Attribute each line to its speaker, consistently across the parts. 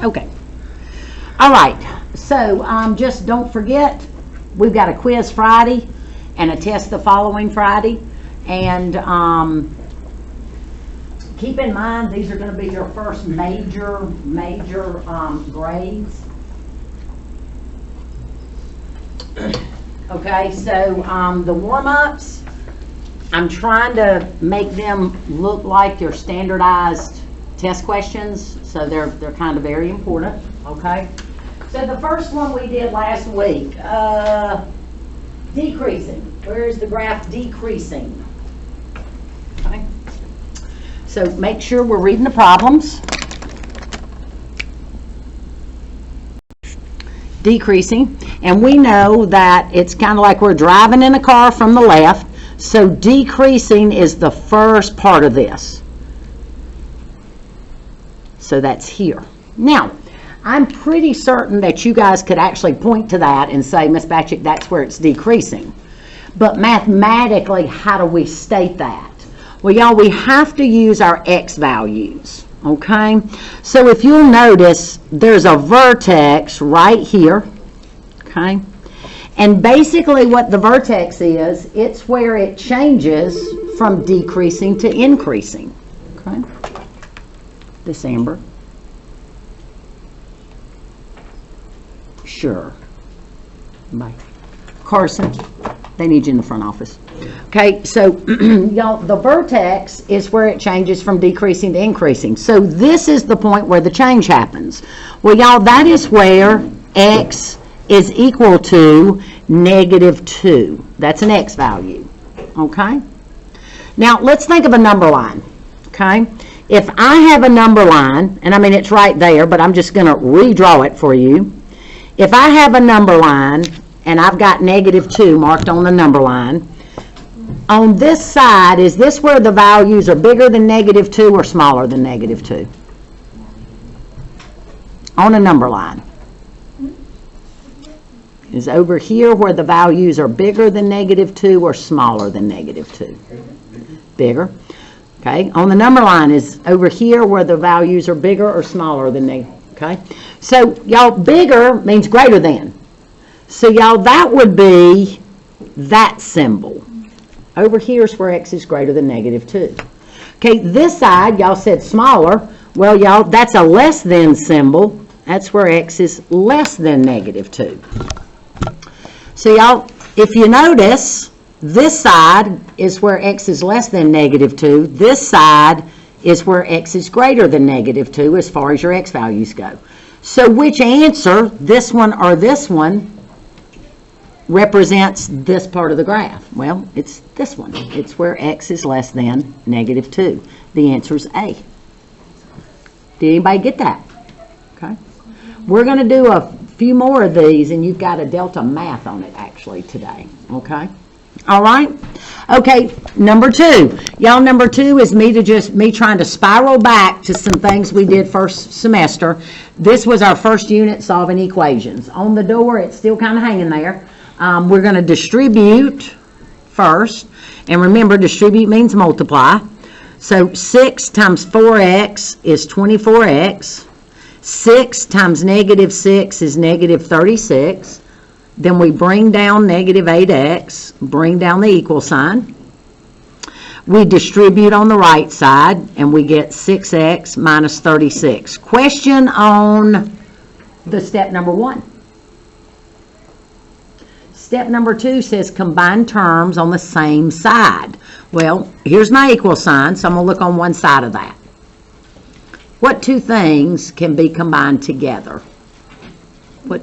Speaker 1: Okay. All right. So just don't forget, we've got a quiz Friday and a test the following Friday. And keep in mind, these are going to be your first major grades. Okay, so the warm-ups, I'm trying to make them look like they're standardized test questions, so they're kind of very important. Okay, so the first one we did last week, decreasing. Where is the graph decreasing? Okay, so make sure we're reading the problems. Decreasing, and we know that it's kind of like we're driving in a car from the left, so decreasing is the first part of this. So that's here. Now, I'm pretty certain that you guys could actually point to that and say, Ms. Batchick, that's where it's decreasing. But mathematically, how do we state that? Well, y'all, we have to use our x values. Okay, so if you'll notice, there's a vertex right here. Okay, and basically what the vertex is, it's where it changes from decreasing to increasing. Okay, this amber. Sure. Bye. Carson, they need you in the front office. Okay, so y'all, the vertex is where it changes from decreasing to increasing. So this is the point where the change happens. Well, y'all, that is where x is equal to -2. That's an x value. Okay? Now, let's think of a number line. Okay? If I have a number line, and I mean it's right there, but I'm just going to redraw it for you. If I have a number line, and I've got -2 marked on the number line, on this side, is this where the values are bigger than -2 or smaller than -2? On a number line. Is over here where the values are bigger than -2 or smaller than -2? Bigger. Okay. On the number line, is over here where the values are bigger or smaller than negative? Okay. So, y'all, bigger means greater than. So, y'all, that would be that symbol. Over here is where x is greater than -2. Okay, this side, y'all said smaller. Well, y'all, that's a less than symbol. That's where x is less than -2. So, y'all, if you notice, this side is where x is less than -2. This side is where x is greater than -2 as far as your x values go. So, which answer, this one or this one, represents this part of the graph? Well, it's this one. It's where x is less than -2. The answer is A. Did anybody get that? Okay. We're going to do a few more of these, and you've got a Delta math on it actually today. Okay. All right. Okay. Number 2. Y'all, number 2 is me trying to spiral back to some things we did first semester. This was our first unit, solving equations. On the door, it's still kind of hanging there. We're going to distribute first, and remember, distribute means multiply. So 6 times 4x is 24x. 6 times -6 is -36. Then we bring down -8x, bring down the equal sign. We distribute on the right side, and we get 6x minus 36. Question on the step number 1. Step number 2 says combine terms on the same side. Well, here's my equal sign, so I'm going to look on one side of that. What 2 things can be combined together? What?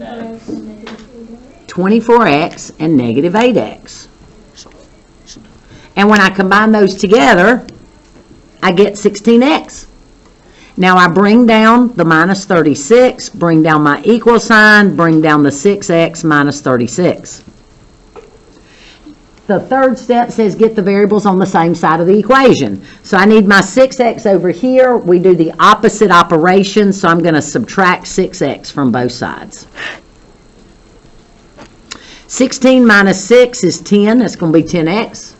Speaker 1: 24x and -8x. And when I combine those together, I get 16x. Now I bring down the minus 36, bring down my equal sign, bring down the 6x minus 36. The third step says get the variables on the same side of the equation. So I need my 6x over here. We do the opposite operation, so I'm going to subtract 6x from both sides. 16 minus 6 is 10. That's going to be 10x.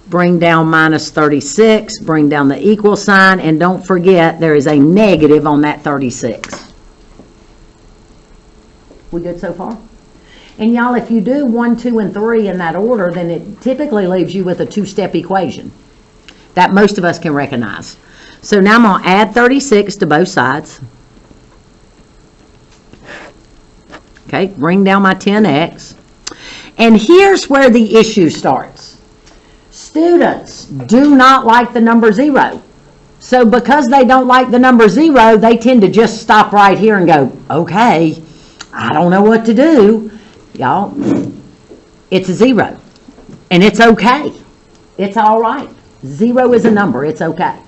Speaker 1: Bring down minus 36. Bring down the equal sign. And don't forget, there is a negative on that 36. We good so far? And y'all, if you do 1, 2, and 3 in that order, then it typically leaves you with a two-step equation that most of us can recognize. So now I'm going to add 36 to both sides. Okay, bring down my 10x. And here's where the issue starts. Students do not like the number 0. So because they don't like the number 0, they tend to just stop right here and go, okay, I don't know what to do. Y'all, it's a 0. And it's okay. It's all right. 0 is a number. It's okay.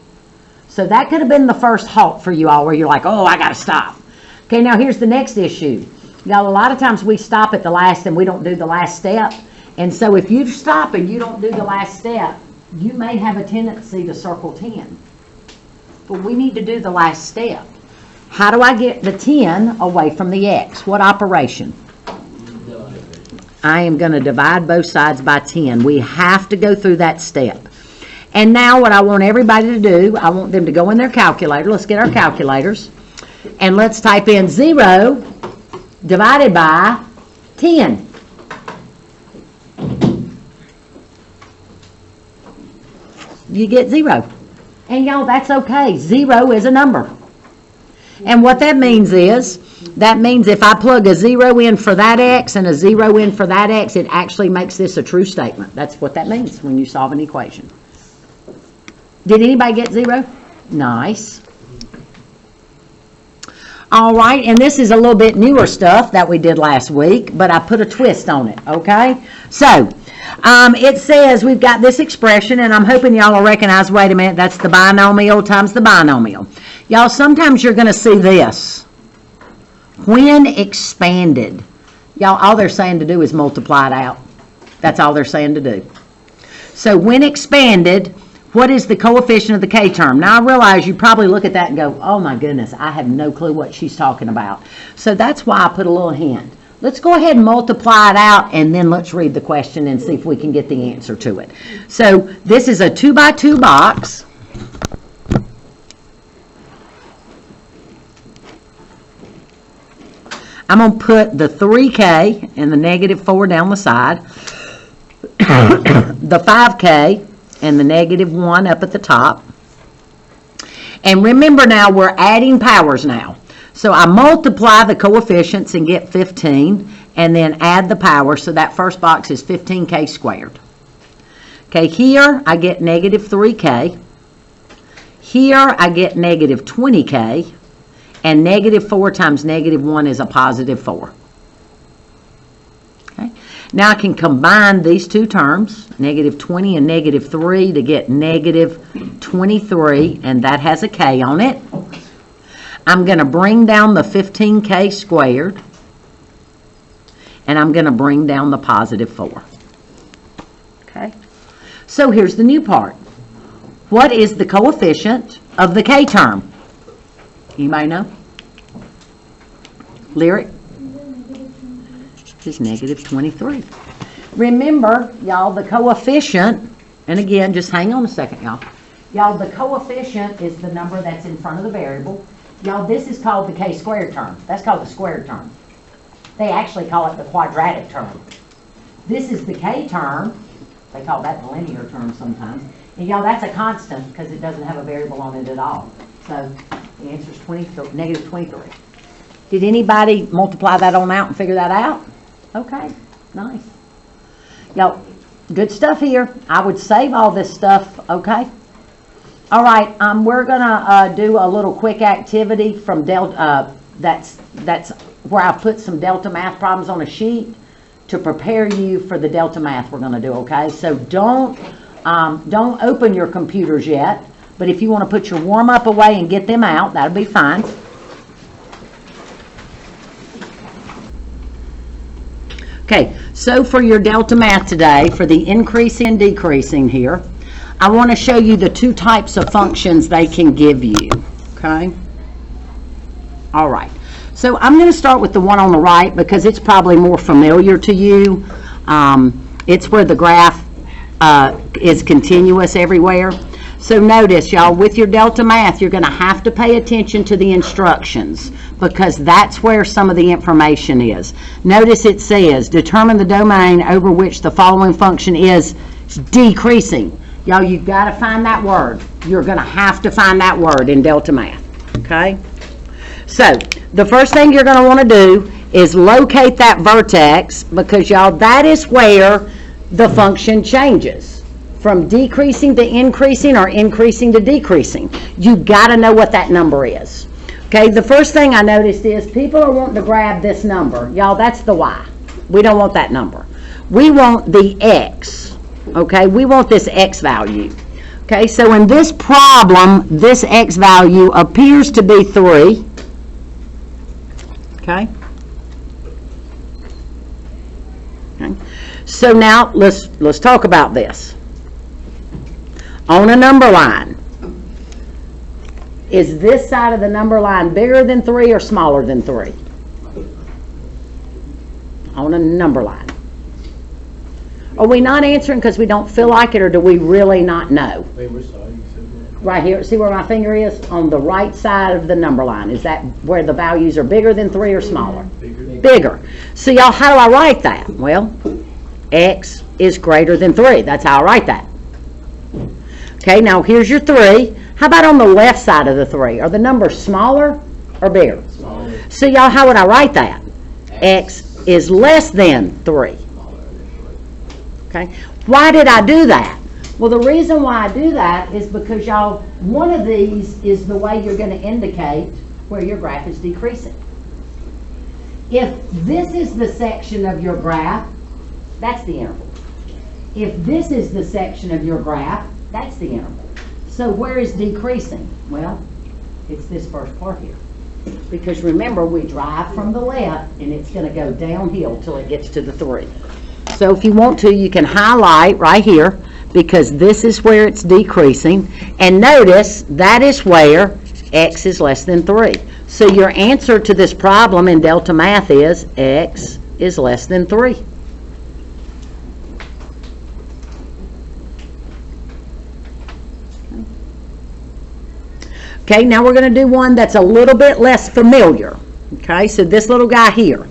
Speaker 1: So that could have been the first halt for you all where you're like, oh, I got to stop. Okay, now here's the next issue. Y'all, a lot of times we stop at the last and we don't do the last step. And so if you stop and you don't do the last step, you may have a tendency to circle 10. But we need to do the last step. How do I get the 10 away from the x? What operation? I am going to divide both sides by 10. We have to go through that step. And now what I want everybody to do, I want them to go in their calculator. Let's get our calculators. And let's type in 0 divided by 10. You get 0. And y'all, that's okay. 0 is a number. And what that means is, that means if I plug a 0 in for that x and a 0 in for that x, it actually makes this a true statement. That's what that means when you solve an equation. Did anybody get 0? Nice. All right, and this is a little bit newer stuff that we did last week, but I put a twist on it, okay? So, it says we've got this expression, and I'm hoping y'all will recognize, wait a minute, that's the binomial times the binomial. Y'all, sometimes you're going to see this. When expanded. Y'all, all they're saying to do is multiply it out. That's all they're saying to do. So, when expanded, what is the coefficient of the k term? Now, I realize you probably look at that and go, oh my goodness, I have no clue what she's talking about. So that's why I put a little hint. Let's go ahead and multiply it out, and then let's read the question and see if we can get the answer to it. So this is a 2x2 box. I'm going to put the 3k and the -4 down the side, the 5k and the -1 up at the top. And remember now, we're adding powers now. So I multiply the coefficients and get 15, and then add the power, so that first box is 15k squared. Okay, here I get -3k. Here I get -20k, and -4 times -1 is a +4. Okay. Now I can combine these two terms, -20 and -3, to get -23, and that has a k on it. I'm going to bring down the 15k squared, and I'm going to bring down the +4. Okay? So here's the new part. What is the coefficient of the k term? Anybody know? Lyric? Is -23. Remember, y'all, the coefficient, and again, just hang on a second, y'all. Y'all, the coefficient is the number that's in front of the variable. Y'all, this is called the k squared term. That's called the squared term. They actually call it the quadratic term. This is the k term. They call that the linear term sometimes. And y'all, that's a constant because it doesn't have a variable on it at all. So the answer is -23. Did anybody multiply that on out and figure that out? Okay, nice. Y'all, good stuff here. I would save all this stuff, okay? All right, we're gonna do a little quick activity from Delta. That's where I put some Delta math problems on a sheet to prepare you for the Delta math we're gonna do, okay? So don't open your computers yet, but if you want to put your warm-up away and get them out, that'll be fine. Okay, so for your Delta math today, for the increasing and decreasing here, I want to show you the two types of functions they can give you, okay? All right, so I'm going to start with the one on the right because it's probably more familiar to you. It's where the graph is continuous everywhere. So notice, y'all, with your Delta Math, you're going to have to pay attention to the instructions because that's where some of the information is. Notice it says, determine the domain over which the following function is decreasing. Y'all, you've got to find that word. You're going to have to find that word in Delta Math, okay? So the first thing you're going to want to do is locate that vertex because, y'all, that is where the function changes from decreasing to increasing or increasing to decreasing. You got to know what that number is. Okay, the first thing I noticed is people are wanting to grab this number. Y'all, that's the Y. We don't want that number. We want the X. Okay, we want this X value. Okay, so in this problem, this X value appears to be 3. Okay. Okay. So now let's talk about this. On a number line, is this side of the number line bigger than 3 or smaller than 3? On a number line. Are we not answering because we don't feel like it, or do we really not know? Right here, see where my finger is? On the right side of the number line. Is that where the values are bigger than 3 or smaller? Bigger. So y'all, how do I write that? Well, X is greater than 3. That's how I write that. Okay, now here's your 3. How about on the left side of the 3? Are the numbers smaller or bigger? Smaller. So y'all, how would I write that? X is less than 3. Okay, why did I do that? Well, the reason why I do that is because, y'all, one of these is the way you're going to indicate where your graph is decreasing. If this is the section of your graph, that's the interval. If this is the section of your graph, that's the interval. So where is decreasing? Well, it's this first part here. Because remember, we drive from the left, and it's going to go downhill till it gets to the 3. So if you want to, you can highlight right here, because this is where it's decreasing. And notice, that is where X is less than 3. So your answer to this problem in Delta Math is X is less than 3. Okay, now we're going to do one that's a little bit less familiar. Okay, so this little guy here.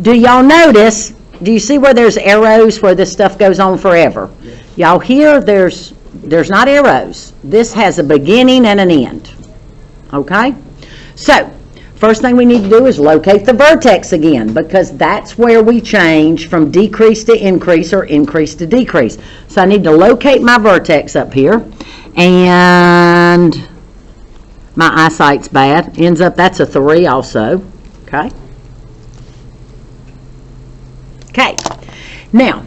Speaker 1: Do y'all notice, do you see where there's arrows where this stuff goes on forever? Yes. Y'all, here there's not arrows. This has a beginning and an end. Okay? So, first thing we need to do is locate the vertex again, because that's where we change from decrease to increase or increase to decrease. So I need to locate my vertex up here, and my eyesight's bad. Ends up, that's a 3 also. Okay? Okay. Now,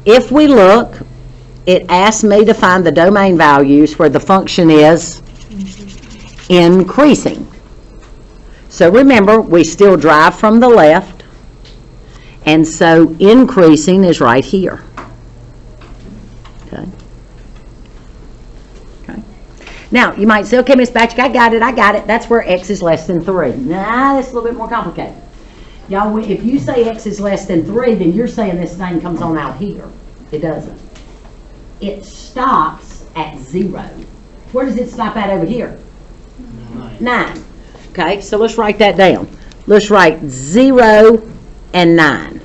Speaker 1: if we look, it asks me to find the domain values where the function is increasing. So remember, we still drive from the left, and so increasing is right here. Okay. Okay. Now, you might say, okay, Miss Batchick, I got it. That's where X is less than 3. Nah, that's a little bit more complicated. Y'all, if you say X is less than 3, then you're saying this thing comes on out here. It doesn't. It stops at 0. Where does it stop at over here? 9. Okay, so let's write that down. Let's write 0 and 9.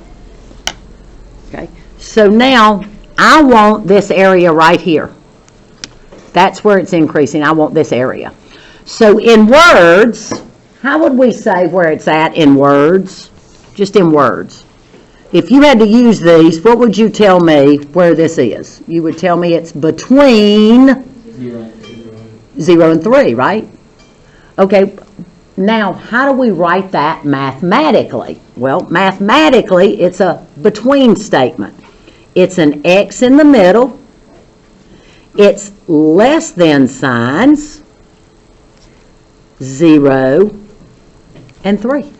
Speaker 1: Okay, so now I want this area right here. That's where it's increasing. I want this area. So in words, how would we say where it's at in words? Just in words. If you had to use these, what would you tell me where this is? You would tell me it's between 0 and 3, right? Okay, now how do we write that mathematically? Well, mathematically, it's a between statement. It's an X in the middle. It's less than signs, 0 and 3.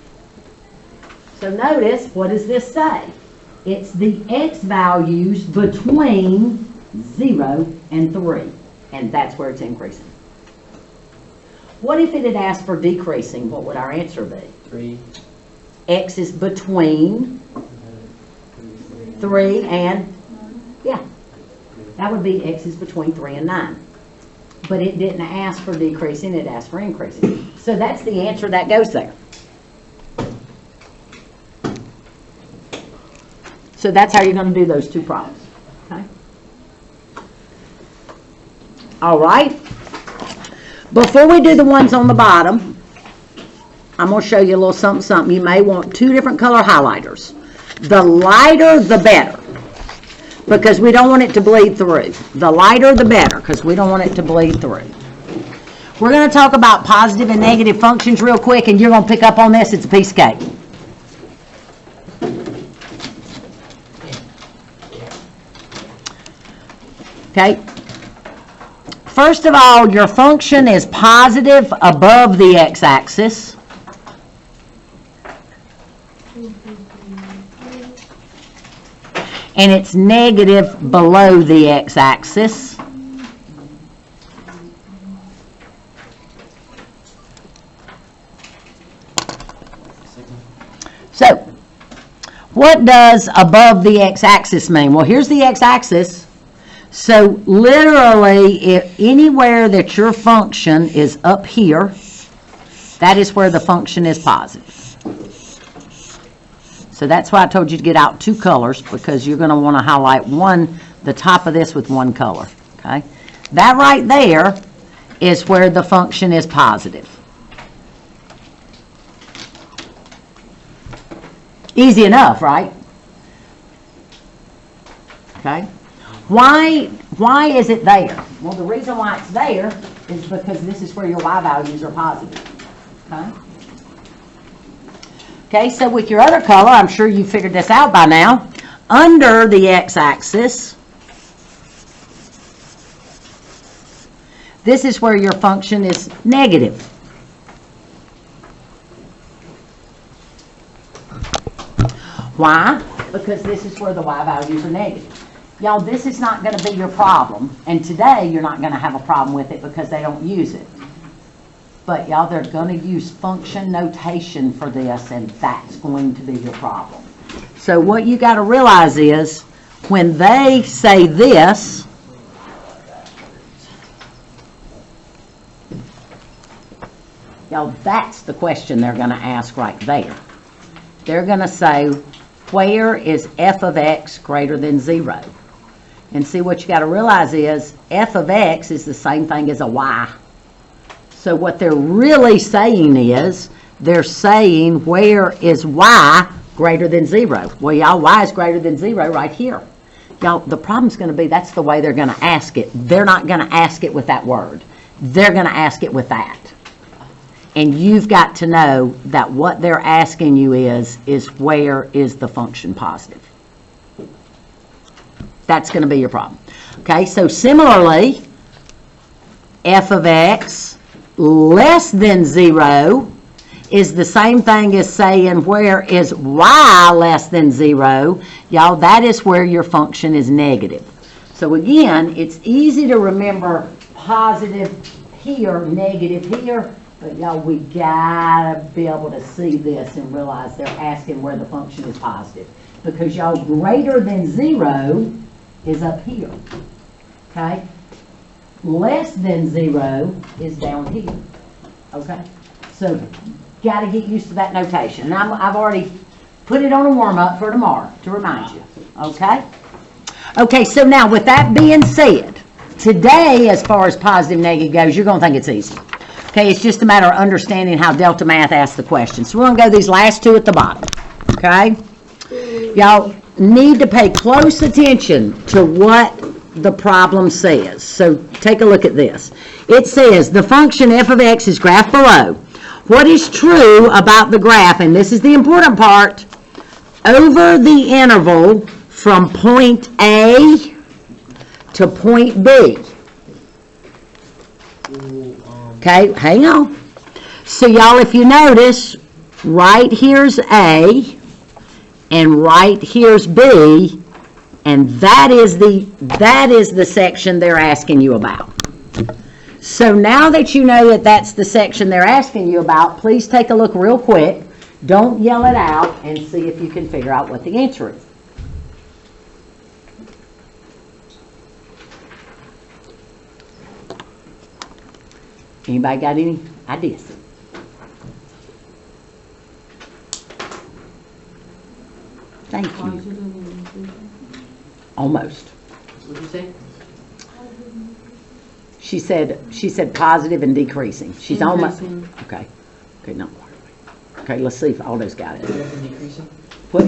Speaker 1: So notice, what does this say? It's the X values between 0 and 3, and that's where it's increasing. What if it had asked for decreasing? What would our answer be?
Speaker 2: 3.
Speaker 1: X is between 3 and, yeah, that would be X is between 3 and 9. but it didn't ask for decreasing, it asked for increasing. So that's the answer that goes there. So that's how you're going to do those two problems. Okay? All right. Before we do the ones on the bottom, I'm going to show you a little something. You may want two different color highlighters. The lighter, the better, because we don't want it to bleed through. The lighter, the better, because we don't want it to bleed through. We're going to talk about positive and negative functions real quick, and you're going to pick up on this. It's a piece of cake. Okay. First of all, your function is positive above the x-axis. And it's negative below the x-axis. So, what does above the x-axis mean? Well, here's the x-axis. So, literally, if anywhere that your function is up here, that is where the function is positive. So that's why I told you to get out two colors, because you're going to want to highlight the top of this with one color. Okay? That right there is where the function is positive. Easy enough, right? Okay? Why is it there? Well, the reason why it's there is because this is where your y values are positive. Okay? Okay, so with your other color, I'm sure you figured this out by now. Under the x-axis, this is where your function is negative. Why? Because this is where the y values are negative. Y'all, this is not going to be your problem. And today, you're not going to have a problem with it because they don't use it. But y'all, they're going to use function notation for this, and that's going to be your problem. So what you got to realize is, when they say this, y'all, that's the question they're going to ask right there. They're going to say, where is f of x greater than 0? And see, what you got to realize is, f of x is the same thing as a y. So what they're really saying is, they're saying, where is y greater than 0? Well, y'all, y is greater than 0 right here. Y'all, the problem's going to be, that's the way they're going to ask it. They're not going to ask it with that word. They're going to ask it with that. And you've got to know that what they're asking you is where is the function positive? That's going to be your problem. Okay, so similarly, f of x less than 0 is the same thing as saying, where is y less than 0? Y'all, that is where your function is negative. So again, it's easy to remember positive here, negative here, but y'all, we gotta be able to see this and realize they're asking where the function is positive. Because y'all, greater than 0 is up here. Okay? Less than 0 is down here. Okay? So, got to get used to that notation. And I've already put it on a warm-up for tomorrow to remind you. Okay? Okay, so now with that being said, today, as far as positive negative goes, you're going to think it's easy. Okay, it's just a matter of understanding how Delta Math asks the question. So we're going to go these last two at the bottom. Okay? Y'all need to pay close attention to what the problem says. So take a look at this. It says the function f of x is graphed below. What is true about the graph, and this is the important part, over the interval from point A to point B. Okay, hang on. So y'all, if you notice, right here's A, and right here's B, and that is the section they're asking you about. So now that you know that that's the section they're asking you about, please take a look real quick. Don't yell it out, and see if you can figure out what the answer is. Anybody got any ideas? Thank you. Almost.
Speaker 2: What did you say?
Speaker 1: She said positive and decreasing. She's almost,
Speaker 2: Increasing.
Speaker 1: okay. Okay, not quite. Okay, let's see if Aldo's got it.
Speaker 2: Negative and decreasing?
Speaker 1: What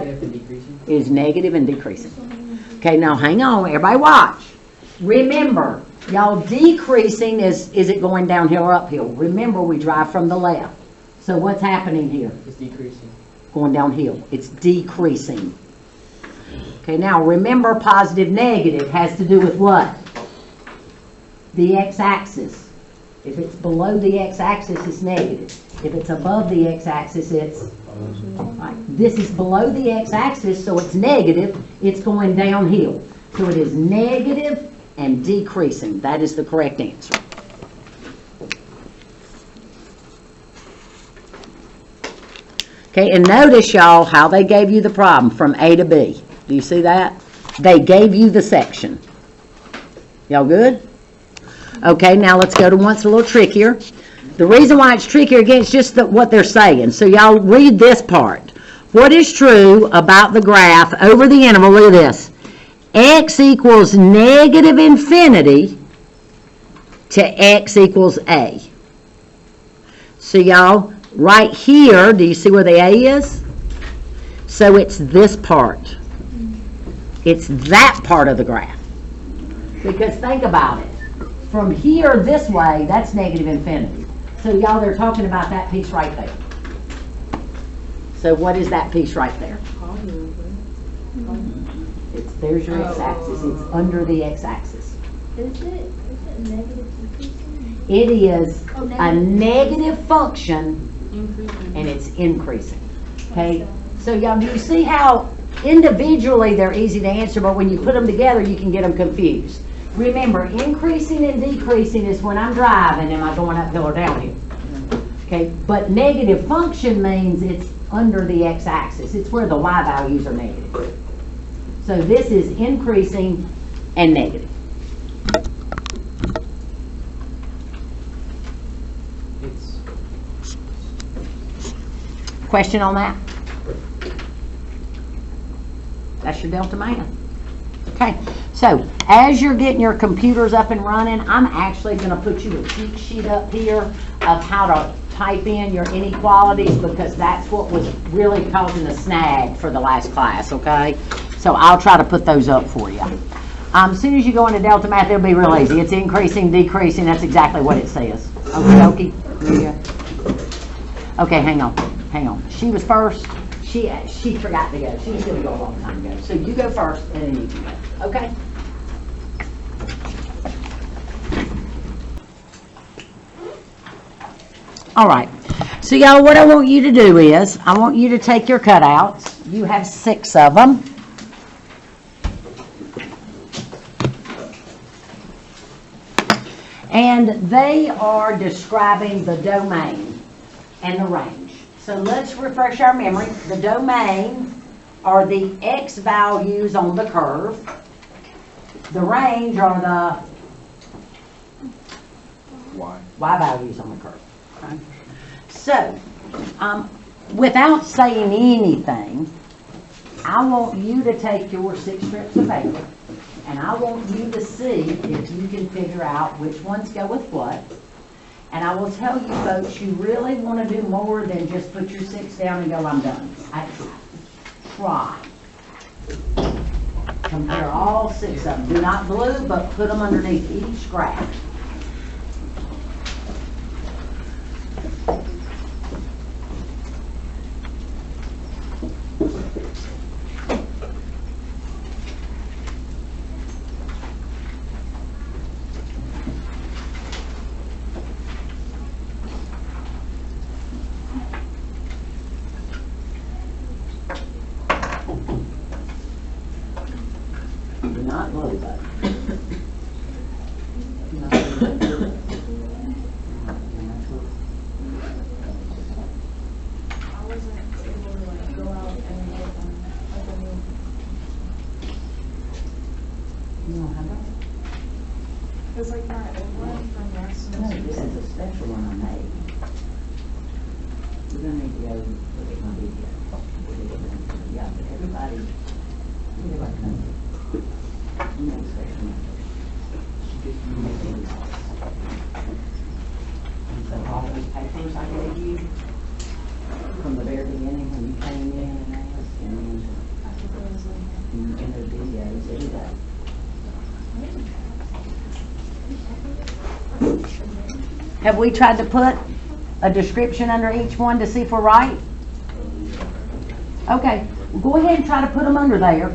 Speaker 2: Negative and decreasing?
Speaker 1: is negative and decreasing? Okay, now hang on, everybody watch. Remember, y'all, decreasing is it going downhill or uphill? Remember, we drive from the left. So what's happening here?
Speaker 2: It's decreasing.
Speaker 1: Going downhill. It's decreasing. Okay, now remember, positive, negative has to do with what? The x-axis. If it's below the x-axis, it's negative. If it's above the x-axis, it's right. This is below the x-axis, so it's negative. It's going downhill. So it is negative and decreasing. That is the correct answer. Okay, and notice, y'all, how they gave you the problem from A to B. Do you see that? They gave you the section. Y'all good? Okay, now let's go to one's a little trickier. The reason why it's trickier, again, it's just what they're saying. So y'all read this part. What is true about the graph over the interval? Look at this. X equals negative infinity to x equals A. So y'all, right here, do you see where the A is? So it's this part. It's that part of the graph. Because think about it. From here this way, that's negative infinity. So y'all, they're talking about that piece right there. So what is that piece right there? There's your x-axis. It's under the x-axis.
Speaker 3: Is it negative decreasing?
Speaker 1: It is
Speaker 3: Oh,
Speaker 1: a negative function,
Speaker 2: Increasing.
Speaker 1: and it's increasing. Okay? So y'all, do you see how individually they're easy to answer, but when you put them together, you can get them confused? Remember, increasing and decreasing is when I'm driving, am I going uphill or downhill? Okay, but negative function means it's under the x-axis. It's where the y values are negative. So this is increasing and negative.
Speaker 2: It's
Speaker 1: Question on that? That's your Delta man. Okay, so as you're getting your computers up and running, I'm actually going to put you a cheat sheet up here of how to type in your inequalities, because that's what was really causing a snag for the last class, okay? So I'll try to put those up for you. As soon as you go into Delta Math, it'll be real easy. It's increasing, decreasing. That's exactly what it says. Okay, there you go. Okay, hang on. She was first. She forgot to go. She was going to go a long time ago. So you go first, and then you can go. Okay? All right. So, y'all, what I want you to do is, I want you to take your cutouts. You have 6 of them. And they are describing the domain and the range. So let's refresh our memory. The domain are the x values on the curve. The range are the y values on the curve. Okay? So, without saying anything, I want you to take your 6 strips of paper, and I want you to see if you can figure out which ones go with what. And I will tell you folks, you really want to do more than just put your 6 down and go, I'm done. Try. Compare all 6 of them. Do not glue, but put them underneath each graph. Do not glue, but.
Speaker 3: I wasn't able to like go out and get like a new.
Speaker 1: You don't have that?
Speaker 3: Cause like my old one from last
Speaker 1: No, this is a special one I made. We're gonna need to go look at my video. Yeah, but everybody knows it. You know, special numbers. And so all those papers I gave you from the very beginning when you came in and asked, and in the videos every day. Have we tried to put a description under each one to see if we're right? Okay, well, go ahead and try to put them under there.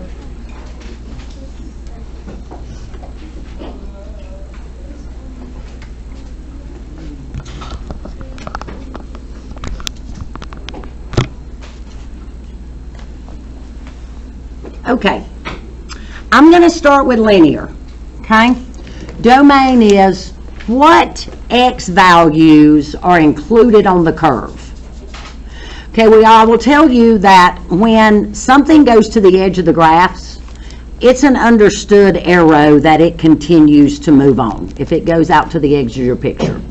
Speaker 1: Okay, I'm going to start with linear, okay? Domain is what x values are included on the curve. Okay, I will tell you that when something goes to the edge of the graphs, it's an understood arrow that it continues to move on if it goes out to the edge of your picture.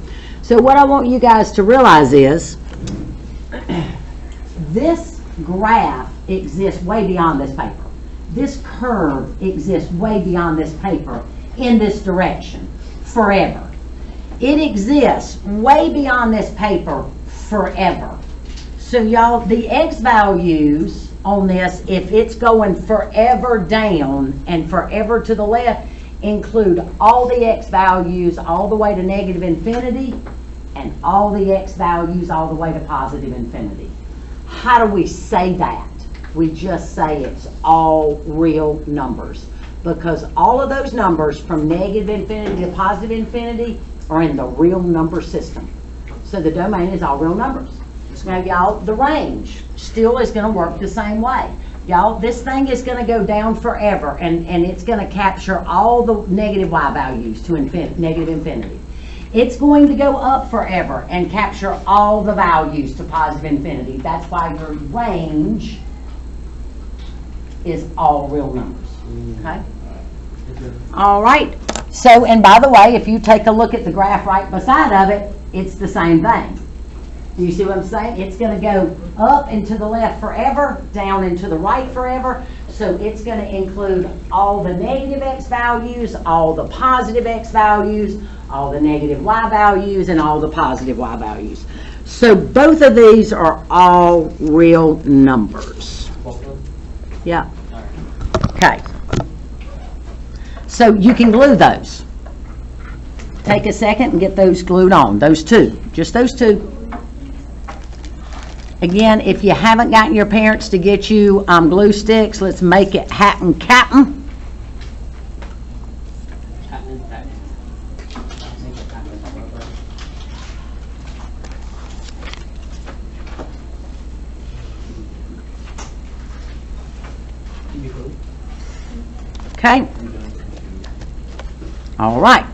Speaker 1: So what I want you guys to realize is this graph exists way beyond this paper. This curve exists way beyond this paper in this direction forever. It exists way beyond this paper forever. So y'all, the x values on this, if it's going forever down and forever to the left, include all the x values all the way to negative infinity and all the x values all the way to positive infinity. How do we say that? We just say it's all real numbers, because all of those numbers from negative infinity to positive infinity are in the real number system. So the domain is all real numbers. Now y'all, the range still is going to work the same way. Y'all, this thing is going to go down forever, and it's going to capture all the negative y values to negative infinity. It's going to go up forever and capture all the values to positive infinity. That's why your range is all real numbers, okay? All right, so, and by the way, if you take a look at the graph right beside of it, it's the same thing. Do you see what I'm saying? It's going to go up and to the left forever, down and to the right forever, so it's going to include all the negative x values, all the positive x values, all the negative y values, and all the positive y values. So both of these are all real numbers. Yeah. Okay. So you can glue those. Take a second and get those glued on. Those two. Just those two. Again, if you haven't gotten your parents to get you glue sticks, let's make it happen, Captain. Okay. All right.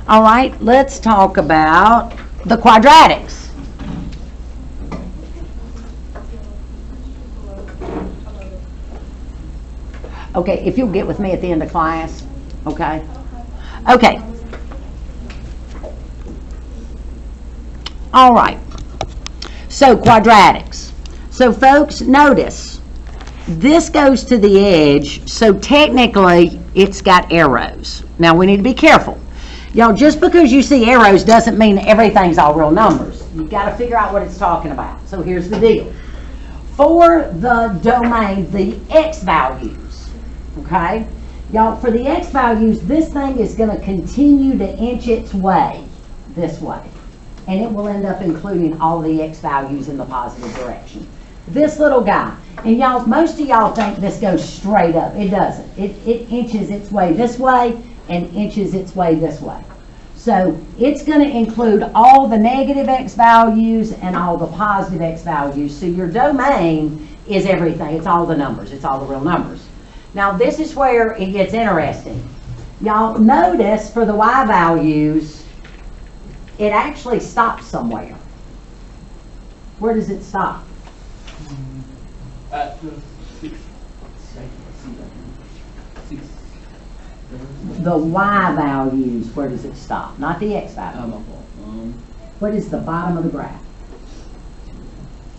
Speaker 1: All right, let's talk about the quadratics. Okay, if you'll get with me at the end of class, okay? Okay. All right. So quadratics. So folks, notice this goes to the edge, so technically it's got arrows. Now we need to be careful. Y'all, just because you see arrows doesn't mean everything's all real numbers. You've got to figure out what it's talking about. So here's the deal. For the domain, the x values, okay? Y'all, for the x values, this thing is going to continue to inch its way this way. And it will end up including all the x values in the positive direction. This little guy, and y'all, most of y'all think this goes straight up. It doesn't. It inches its way this way and inches its way this way. So it's going to include all the negative x values and all the positive x values. So your domain is everything. It's all the numbers. It's all the real numbers. Now this is where it gets interesting. Y'all notice for the y values, it actually stops somewhere. Where does it stop?
Speaker 2: At the 6. Six.
Speaker 1: The y values, where does it stop? Not the x value.
Speaker 2: My fault.
Speaker 1: What is the bottom of the graph?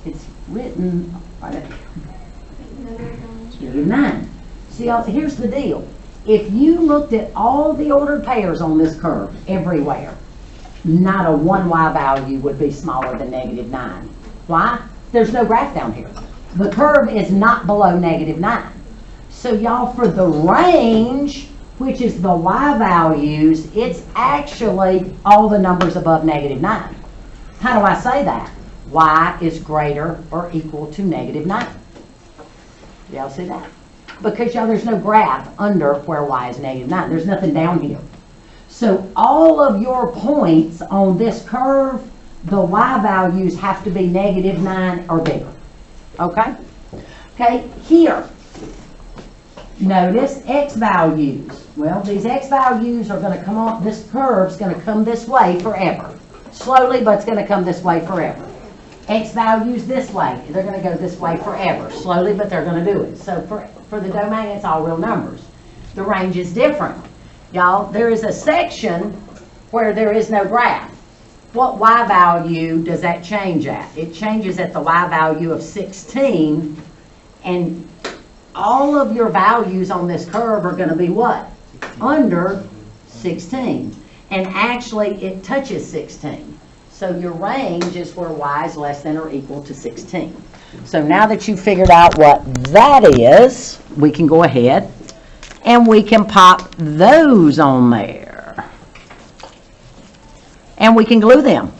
Speaker 1: It's written right up here. -9. See, here's the deal. If you looked at all the ordered pairs on this curve everywhere, not a one y value would be smaller than -9. Why? There's no graph down here. The curve is not below -9. So y'all, for the range, which is the y values, it's actually all the numbers above -9. How do I say that? Y is greater or equal to -9. Y'all see that? Because y'all, there's no graph under where y is -9. There's nothing down here. So all of your points on this curve, the y values have to be -9 or bigger. Okay? Okay, here. Notice x values. Well, these x values are going to come on, this curve's going to come this way forever. Slowly, but it's going to come this way forever. X values this way, they're going to go this way forever. Slowly, but they're going to do it. So for the domain, it's all real numbers. The range is different. Y'all, there is a section where there is no graph. What y value does that change at? It changes at the y value of 16, and all of your values on this curve are going to be what? Under 16. And actually, it touches 16. So your range is where y is less than or equal to 16. So now that you've figured out what that is, we can go ahead and we can pop those on there. And we can glue them.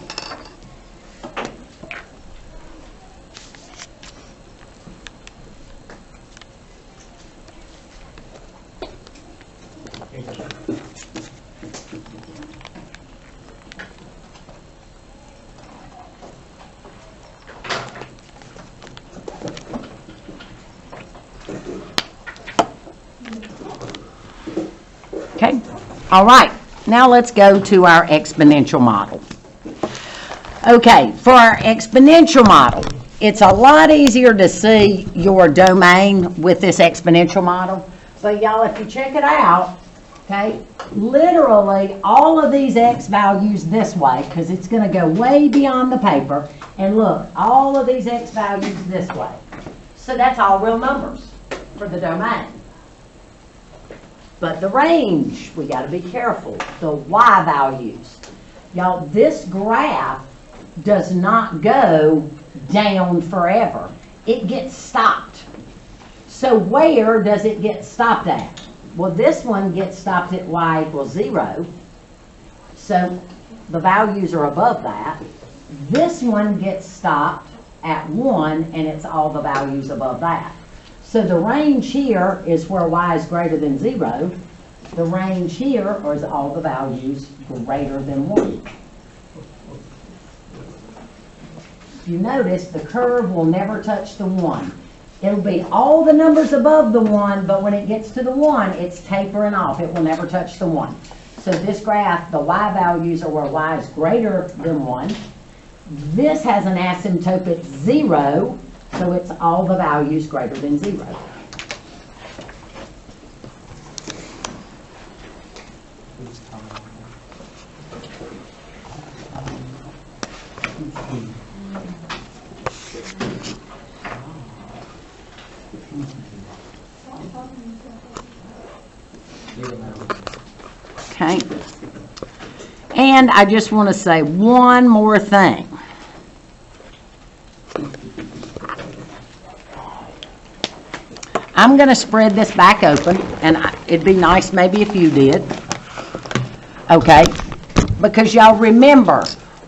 Speaker 1: Okay, all right, now let's go to our exponential model. Okay, for our exponential model, it's a lot easier to see your domain with this exponential model, but y'all, if you check it out, okay, literally all of these x values this way, because it's going to go way beyond the paper, and look, all of these x values this way. So that's all real numbers for the domain. But the range, we got to be careful. The y values. Y'all, this graph does not go down forever. It gets stopped. So where does it get stopped at? Well, this one gets stopped at y equals 0. So the values are above that. This one gets stopped at 1, and it's all the values above that. So the range here is where y is greater than 0. The range here is all the values greater than 1. If you notice, the curve will never touch the 1. It'll be all the numbers above the 1, but when it gets to the 1, it's tapering off. It will never touch the 1. So this graph, the y values are where y is greater than 1. This has an asymptote at 0. So it's all the values greater than 0. Okay. And I just want to say one more thing. I'm going to spread this back open, and it'd be nice maybe if you did. Okay? Because y'all remember,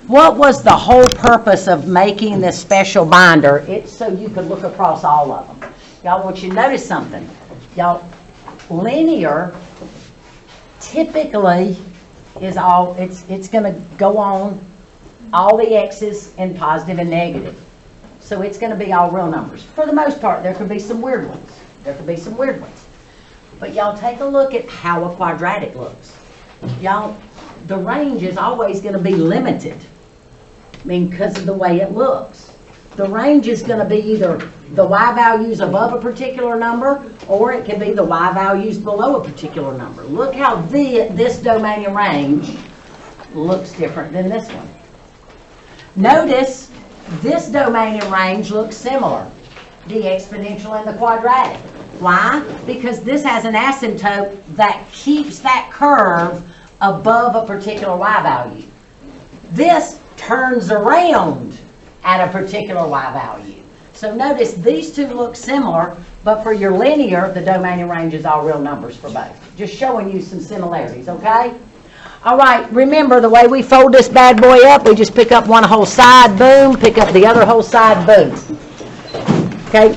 Speaker 1: what was the whole purpose of making this special binder? It's so you could look across all of them. Y'all, want you to notice something. Y'all, linear typically is all, it's going to go on all the x's in positive and negative. So it's going to be all real numbers. For the most part, there could be some weird ones. There could be some weird ones. But y'all take a look at how a quadratic looks. Y'all, the range is always gonna be limited. I mean, because of the way it looks. The range is gonna be either the Y values above a particular number, or it can be the Y values below a particular number. Look how this domain and range looks different than this one. Notice this domain and range looks similar, the exponential and the quadratic. Why? Because this has an asymptote that keeps that curve above a particular Y value. This turns around at a particular Y value. So notice these two look similar, but for your linear, the domain and range is all real numbers for both. Just showing you some similarities, okay? All right, remember the way we fold this bad boy up, we just pick up one whole side, boom, pick up the other whole side, boom. Okay,